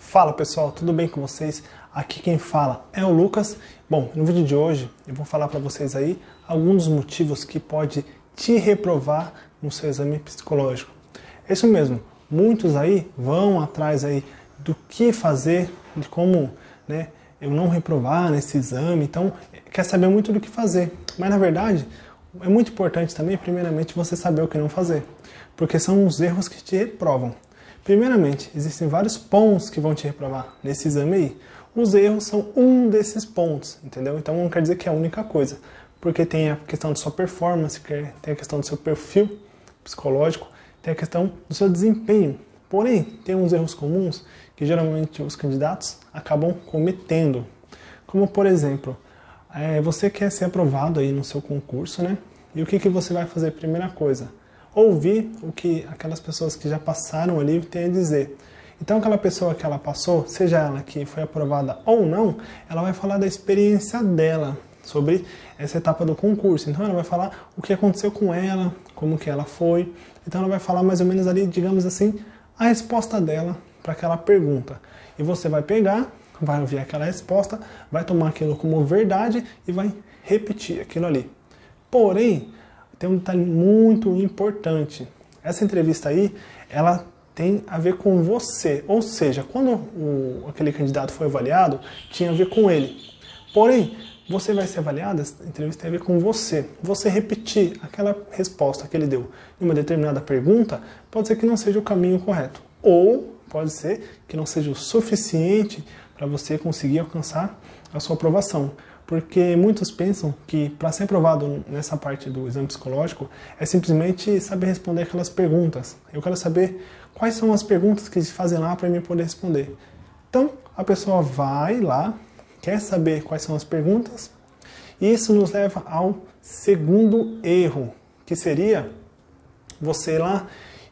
Fala pessoal, tudo bem com vocês? Aqui quem fala é o Lucas. Bom, no vídeo de hoje eu vou falar para vocês aí alguns dos motivos que pode te reprovar no seu exame psicológico. É isso mesmo, muitos aí vão atrás aí do que fazer, de como, eu não reprovar nesse exame, então quer saber muito do que fazer. Mas na verdade é muito importante também, primeiramente, você saber o que não fazer, porque são os erros que te reprovam. Primeiramente, existem vários pontos que vão te reprovar nesse exame aí. Os erros são um desses pontos, entendeu? Então não quer dizer que é a única coisa, porque tem a questão da sua performance, tem a questão do seu perfil psicológico, tem a questão do seu desempenho. Porém, tem uns erros comuns que geralmente os candidatos acabam cometendo. Como, por exemplo, você quer ser aprovado aí no seu concurso, né? E o que você vai fazer? Primeira coisa, ouvir o que aquelas pessoas que já passaram ali têm a dizer. Então aquela pessoa que ela passou, seja ela que foi aprovada ou não, ela vai falar da experiência dela sobre essa etapa do concurso. Então ela vai falar o que aconteceu com ela, como que ela foi. Então ela vai falar mais ou menos ali, digamos assim, a resposta dela para aquela pergunta. E você vai pegar, vai ouvir aquela resposta, vai tomar aquilo como verdade e vai repetir aquilo ali. Porém, tem um detalhe muito importante. Essa entrevista aí, ela tem a ver com você. Ou seja, quando aquele candidato foi avaliado, tinha a ver com ele. Porém, você vai ser avaliado, essa entrevista tem a ver com você. Você repetir aquela resposta que ele deu em uma determinada pergunta, pode ser que não seja o caminho correto. Ou pode ser que não seja o suficiente para você conseguir alcançar a sua aprovação. Porque muitos pensam que para ser aprovado nessa parte do exame psicológico é simplesmente saber responder aquelas perguntas. Eu quero saber quais são as perguntas que se fazem lá para mim poder responder. Então a pessoa vai lá, quer saber quais são as perguntas, e isso nos leva ao segundo erro, que seria você ir lá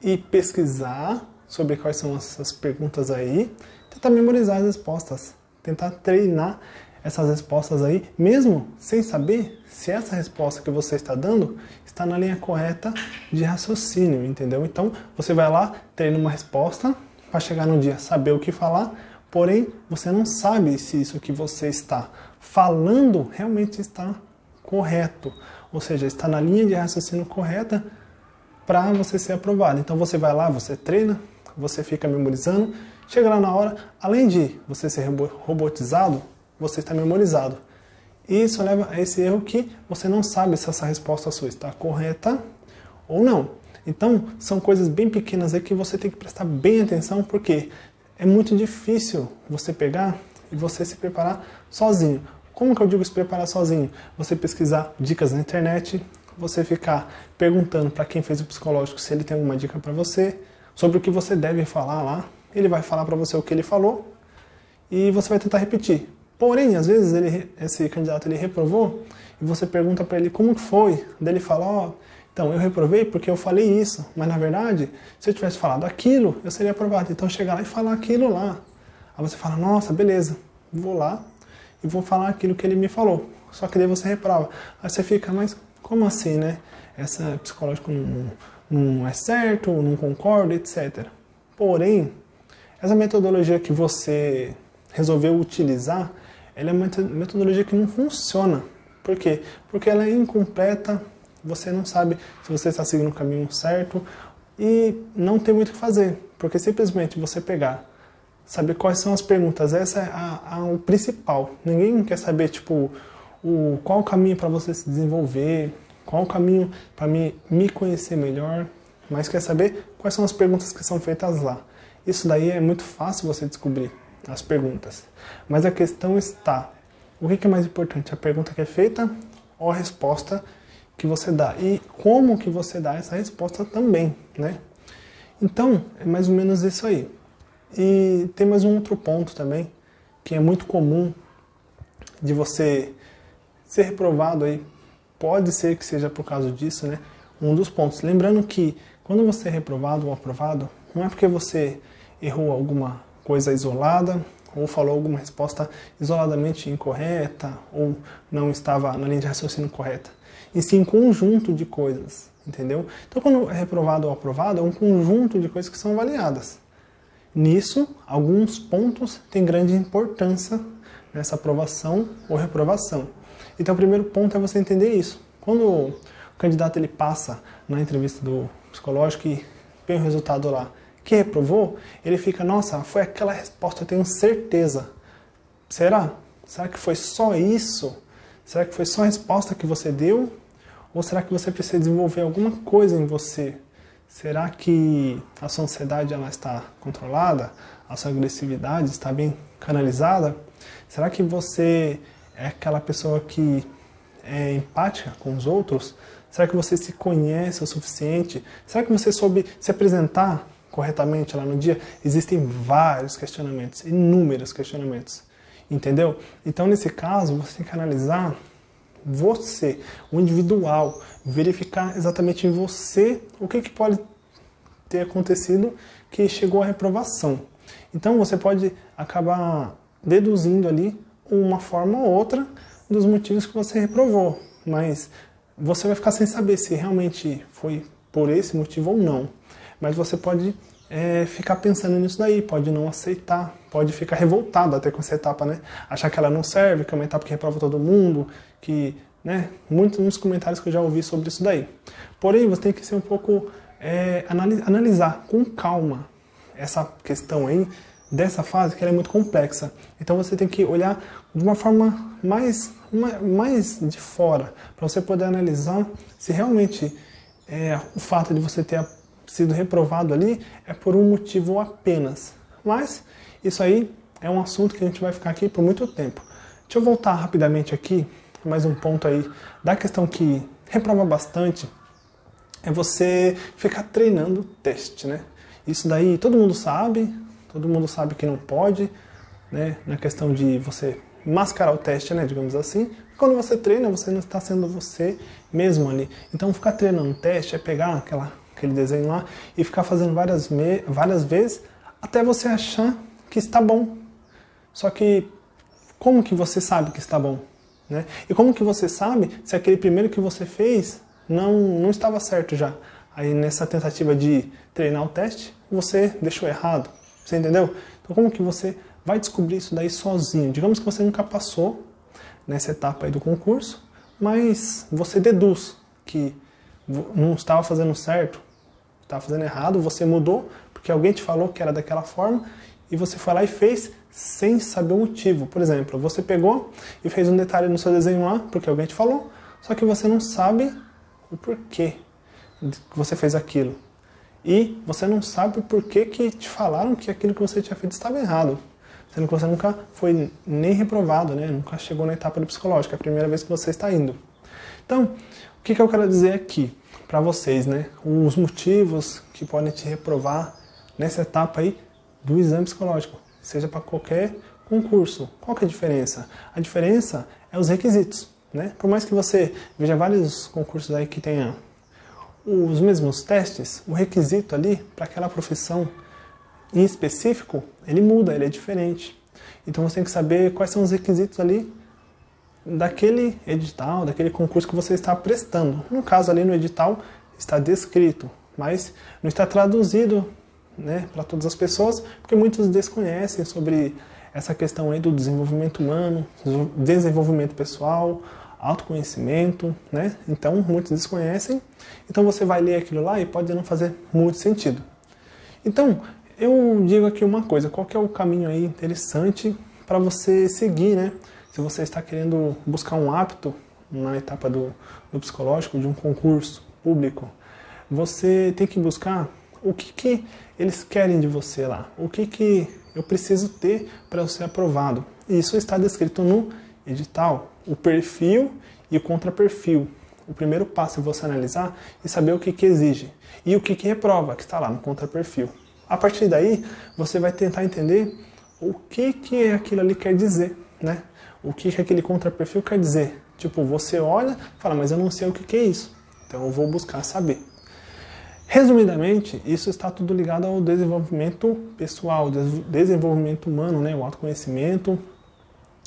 e pesquisar sobre quais são essas perguntas aí, tentar memorizar as respostas, tentar treinar essas respostas aí, mesmo sem saber se essa resposta que você está dando está na linha correta de raciocínio, entendeu? Então, você vai lá, treina uma resposta, para chegar no dia saber o que falar, porém, você não sabe se isso que você está falando realmente está correto, ou seja, está na linha de raciocínio correta para você ser aprovado. Então, você vai lá, você treina, você fica memorizando, chega lá na hora, além de você ser robotizado, você está memorizado. E isso leva a esse erro que você não sabe se essa resposta sua está correta ou não. Então, são coisas bem pequenas aí que você tem que prestar bem atenção, porque é muito difícil você pegar e você se preparar sozinho. Como que eu digo se preparar sozinho? Você pesquisar dicas na internet, você ficar perguntando para quem fez o psicológico se ele tem alguma dica para você, sobre o que você deve falar lá. Ele vai falar para você o que ele falou e você vai tentar repetir. Porém, às vezes esse candidato ele reprovou e você pergunta para ele como que foi. Daí ele fala, então eu reprovei porque eu falei isso, mas na verdade, se eu tivesse falado aquilo, eu seria aprovado. Então chegar lá e falar aquilo lá. Aí você fala, nossa, beleza, vou lá e vou falar aquilo que ele me falou. Só que daí você reprova. Aí você fica, mas como assim, né? Essa psicológico não é certo, não concordo, etc. Porém, essa metodologia que você resolveu utilizar, ela é uma metodologia que não funciona. Por quê? Porque ela é incompleta, você não sabe se você está seguindo o caminho certo e não tem muito o que fazer. Porque simplesmente você pegar, saber quais são as perguntas, essa é o principal. Ninguém quer saber qual o caminho para você se desenvolver, qual o caminho para me conhecer melhor, mas quer saber quais são as perguntas que são feitas lá. Isso daí é muito fácil você descobrir as perguntas. Mas a questão está, o que é mais importante? A pergunta que é feita ou a resposta que você dá? E como que você dá essa resposta também, né? Então, é mais ou menos isso aí. E tem mais um outro ponto também, que é muito comum de você ser reprovado aí. Pode ser que seja por causa disso, né? Um dos pontos. Lembrando que quando você é reprovado ou aprovado, não é porque você errou alguma coisa isolada, ou falou alguma resposta isoladamente incorreta, ou não estava na linha de raciocínio correta. E sim um conjunto de coisas, entendeu? Então, quando é reprovado ou aprovado, é um conjunto de coisas que são avaliadas. Nisso, alguns pontos têm grande importância nessa aprovação ou reprovação. Então, o primeiro ponto é você entender isso. Quando o candidato ele passa na entrevista do psicológico e vem o resultado lá que reprovou, ele fica, nossa, foi aquela resposta, eu tenho certeza. Será? Será que foi só isso? Será que foi só a resposta que você deu? Ou será que você precisa desenvolver alguma coisa em você? Será que a sua ansiedade ela está controlada? A sua agressividade está bem canalizada? Será que você é aquela pessoa que é empática com os outros? Será que você se conhece o suficiente? Será que você soube se apresentar corretamente lá no dia? Existem vários questionamentos, inúmeros questionamentos. Entendeu? Então, nesse caso, você tem que analisar você, o individual, verificar exatamente em você o que pode ter acontecido que chegou à reprovação. Então, você pode acabar deduzindo ali uma forma ou outra dos motivos que você reprovou, mas você vai ficar sem saber se realmente foi por esse motivo ou não. Mas você pode ficar pensando nisso daí, pode não aceitar, pode ficar revoltado até com essa etapa, né? Achar que ela não serve, que é uma etapa que reprova todo mundo, que, né? Muitos comentários que eu já ouvi sobre isso daí. Porém, você tem que ser um pouco, analisar com calma essa questão aí, dessa fase, que ela é muito complexa. Então você tem que olhar de uma forma mais de fora, para você poder analisar se realmente o fato de você ter sido reprovado ali é por um motivo apenas. Mas isso aí é um assunto que a gente vai ficar aqui por muito tempo. Deixa eu voltar rapidamente aqui, mais um ponto aí da questão que reprova bastante, é você ficar treinando o teste, né? Isso daí todo mundo sabe que não pode, né? Na questão de você mascarar o teste, né? Digamos assim. Quando você treina, você não está sendo você mesmo ali. Então ficar treinando o teste é pegar aquele desenho lá e ficar fazendo várias vezes até você achar que está bom. Só que como que você sabe que está bom? Né? E como que você sabe se aquele primeiro que você fez não estava certo já? Aí nessa tentativa de treinar o teste, você deixou errado. Você entendeu? Então como que você vai descobrir isso daí sozinho? Digamos que você nunca passou nessa etapa aí do concurso, mas você deduz que não estava fazendo certo, estava fazendo errado, você mudou porque alguém te falou que era daquela forma e você foi lá e fez sem saber o motivo. Por exemplo, você pegou e fez um detalhe no seu desenho lá porque alguém te falou, só que você não sabe o porquê que você fez aquilo. E você não sabe o porquê que te falaram que aquilo que você tinha feito estava errado. Sendo que você nunca foi nem reprovado, né? Nunca chegou na etapa do psicológico, é a primeira vez que você está indo. Então, o que eu quero dizer aqui para vocês, né? Os motivos que podem te reprovar nessa etapa aí do exame psicológico, seja para qualquer concurso. Qual que é a diferença? A diferença é os requisitos, né? Por mais que você veja vários concursos aí que tenha os mesmos testes, o requisito ali para aquela profissão em específico, ele muda, ele é diferente. Então você tem que saber quais são os requisitos ali daquele edital, daquele concurso que você está prestando. No caso ali no edital está descrito, mas não está traduzido, né, para todas as pessoas, porque muitos desconhecem sobre essa questão aí do desenvolvimento humano, desenvolvimento pessoal, autoconhecimento, né? Então muitos desconhecem. Então você vai ler aquilo lá e pode não fazer muito sentido. Então, eu digo aqui uma coisa, qual que é o caminho aí interessante para você seguir, né? Se você está querendo buscar um hábito na etapa do psicológico, de um concurso público, você tem que buscar o que eles querem de você lá, o que eu preciso ter para eu ser aprovado. E isso está descrito no edital, o perfil e o contraperfil. O primeiro passo é você analisar e saber o que exige e o que reprova, que está lá no contraperfil. A partir daí, você vai tentar entender o que aquilo ali quer dizer, né? O que aquele contraperfil quer dizer. Tipo, você olha e fala, mas eu não sei o que é isso. Então eu vou buscar saber. Resumidamente, isso está tudo ligado ao desenvolvimento pessoal, desenvolvimento humano, né? O autoconhecimento,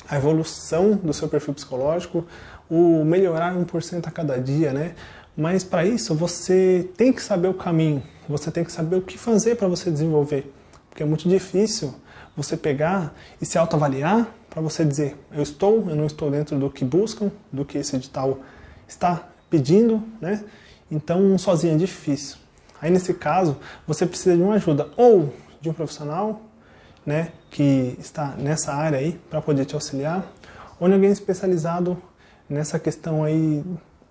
a evolução do seu perfil psicológico, o melhorar 1% a cada dia, né? Mas para isso você tem que saber o caminho, você tem que saber o que fazer para você desenvolver. Porque é muito difícil você pegar e se autoavaliar para você dizer, eu não estou dentro do que buscam, do que esse edital está pedindo, né? Então, sozinho é difícil. Aí, nesse caso, você precisa de uma ajuda, ou de um profissional, né, que está nessa área aí, para poder te auxiliar, ou de alguém especializado nessa questão aí,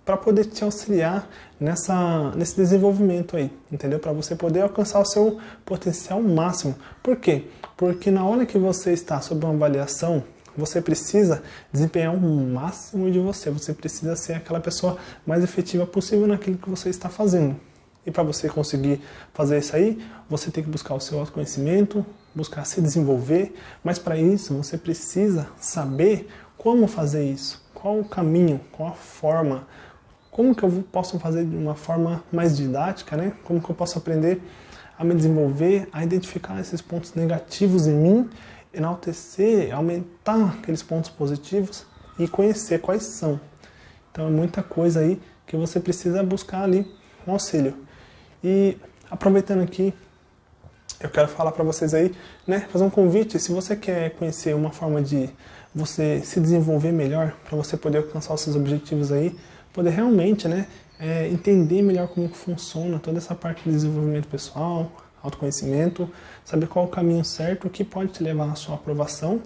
para poder te auxiliar nesse desenvolvimento aí, entendeu? Para você poder alcançar o seu potencial máximo. Por quê? Porque na hora que você está sob uma avaliação, você precisa desempenhar o máximo de você. Você precisa ser aquela pessoa mais efetiva possível naquilo que você está fazendo. E para você conseguir fazer isso aí, você tem que buscar o seu autoconhecimento, buscar se desenvolver, mas para isso você precisa saber como fazer isso, qual o caminho, qual a forma, como que eu posso fazer de uma forma mais didática, né? Como que eu posso aprender a me desenvolver, a identificar esses pontos negativos em mim, enaltecer, aumentar aqueles pontos positivos e conhecer quais são. Então é muita coisa aí que você precisa buscar ali um auxílio. E aproveitando aqui, eu quero falar para vocês aí, né, fazer um convite, se você quer conhecer uma forma de você se desenvolver melhor, para você poder alcançar os seus objetivos aí, poder realmente, né, entender melhor como funciona toda essa parte de desenvolvimento pessoal, autoconhecimento, saber qual é o caminho certo que pode te levar à sua aprovação,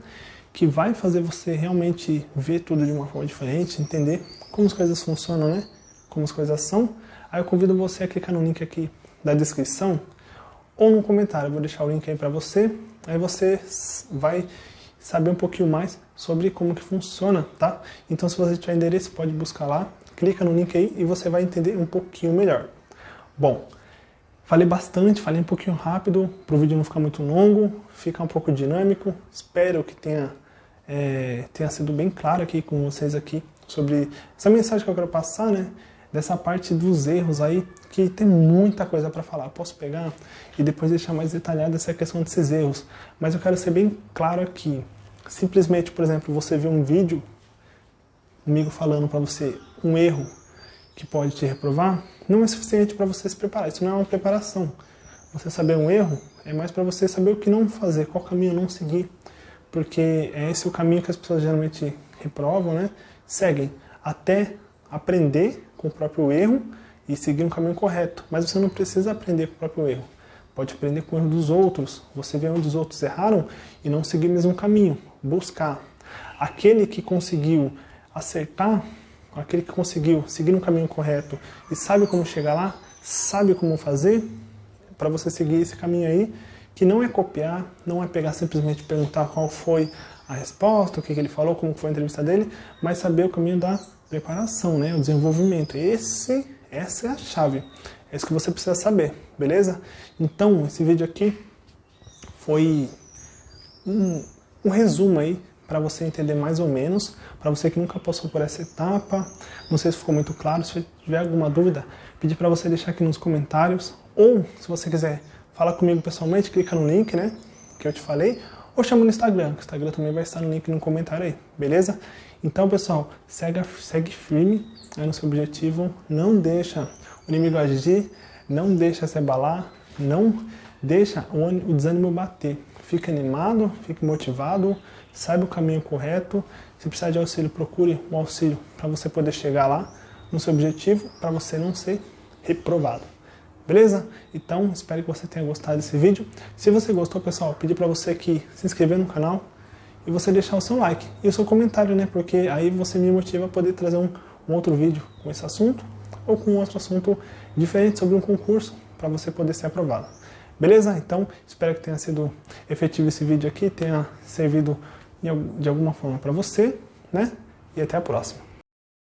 que vai fazer você realmente ver tudo de uma forma diferente, entender como as coisas funcionam, né, como as coisas são. Aí eu convido você a clicar no link aqui da descrição ou no comentário, eu vou deixar o link aí para você, aí você vai saber um pouquinho mais sobre como que funciona, tá? Então se você tiver endereço, pode buscar lá, clica no link aí e você vai entender um pouquinho melhor. Bom, falei bastante, falei um pouquinho rápido, para o vídeo não ficar muito longo, ficar um pouco dinâmico, espero que tenha sido bem claro aqui com vocês aqui sobre essa mensagem que eu quero passar, né? Dessa parte dos erros aí, que tem muita coisa para falar. Posso pegar e depois deixar mais detalhada essa questão desses erros. Mas eu quero ser bem claro aqui. Simplesmente, por exemplo, você vê um vídeo comigo falando para você um erro que pode te reprovar, não é suficiente para você se preparar. Isso não é uma preparação. Você saber um erro é mais para você saber o que não fazer, qual caminho não seguir. Porque é esse o caminho que as pessoas geralmente reprovam, né? Seguem até aprender com o próprio erro e seguir um caminho correto. Mas você não precisa aprender com o próprio erro. Pode aprender com o erro dos outros. Você vê onde os outros erraram e não seguir o mesmo caminho. Buscar. Aquele que conseguiu acertar, aquele que conseguiu seguir um caminho correto e sabe como chegar lá, sabe como fazer, para você seguir esse caminho aí, que não é copiar, não é pegar simplesmente perguntar qual foi a resposta, o que ele falou, como foi a entrevista dele, mas saber o caminho da preparação, né? O desenvolvimento. Essa é a chave. É isso que você precisa saber, beleza? Então, esse vídeo aqui foi um resumo aí para você entender mais ou menos, para você que nunca passou por essa etapa. Não sei se ficou muito claro. Se tiver alguma dúvida, pedir para você deixar aqui nos comentários, ou se você quiser falar comigo pessoalmente, clica no link, né, que eu te falei, ou chama no Instagram, que o Instagram também vai estar no link no comentário aí, beleza? Então, pessoal, segue firme aí no seu objetivo, não deixa o inimigo agir, não deixa se abalar, não deixa o desânimo bater. Fique animado, fique motivado, saiba o caminho correto. Se precisar de auxílio, procure um auxílio para você poder chegar lá no seu objetivo, para você não ser reprovado. Beleza? Então, espero que você tenha gostado desse vídeo. Se você gostou, pessoal, pedir para você que se inscrever no canal e você deixar o seu like e o seu comentário, né? Porque aí você me motiva a poder trazer um outro vídeo com esse assunto ou com outro assunto diferente sobre um concurso para você poder ser aprovado. Beleza? Então, espero que tenha sido efetivo esse vídeo aqui, tenha servido de alguma forma para você, né? E até a próxima.